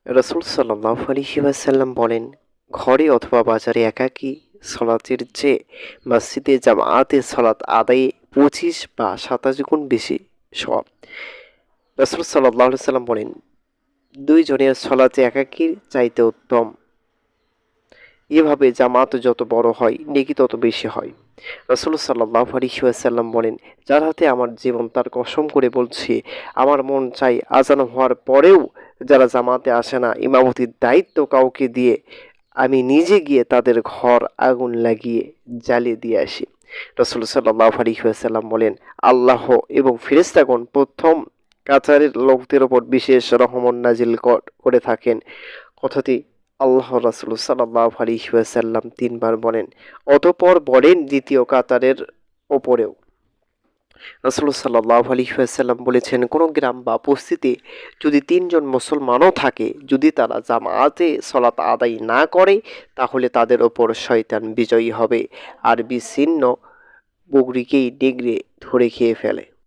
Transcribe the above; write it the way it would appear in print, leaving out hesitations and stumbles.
রাসূল সাল্লাল্লাহু আলাইহি ওয়াসাল্লাম বলেন, ঘরে অথবা বাজারে একাকী সলাতের চেয়ে মসজিদে জামাআতে সলাত আদায়ে ২৫ বা ২৭ গুণ বেশি সওয়াব। রাসূল সাল্লাল্লাহু আলাইহি ওয়াসাল্লাম বলেন, ২ জনের সলাতে একাকীর চাইতে উত্তম। এভাবে জামাত যত বড় হয়, নেকি তত বেশি হয়। রাসূল সাল্লাল্লাহু আলাইহি ওয়াসাল্লাম বলেন, যার হাতে আমার জীবন তার কসম করে বলছি, আমার মন চাই আজান হওয়ার পরেও যারা জামাতে আসে না, ইমামতির দায়িত্ব কাউকে দিয়ে আমি নিজে গিয়ে তাদের ঘর আগুন লাগিয়ে জ্বালিয়ে দিয়ে আসি। রাসূল সাল্লাল্লাহু আলাইহি ওয়াসাল্লাম বলেন, আল্লাহ এবং ফেরেশতাগণ প্রথম কাতারের লোকদের উপর বিশেষ রহমত নাজিল করে থাকেন। কথাটি আল্লাহ রাসূল সাল্লাল্লাহু আলাইহি ওয়াসাল্লাম ৩ বার বলেন। অতঃপর বলেন দ্বিতীয় কাতারের ওপরেও। রাসূল সাল্লাল্লাহু আলাইহি ওয়াসাল্লাম বলেছেন, কোনো গ্রাম বা বস্তিতে যদি ৩ জন মুসলমানও থাকে, যদি তারা জামাতে সলাত আদায় না করে, তাহলে তাদের ওপর শয়তান বিজয়ী হবে আর বিচ্ছিন্ন বকরীকেই নেগড়ে ধরে খেয়ে ফেলে।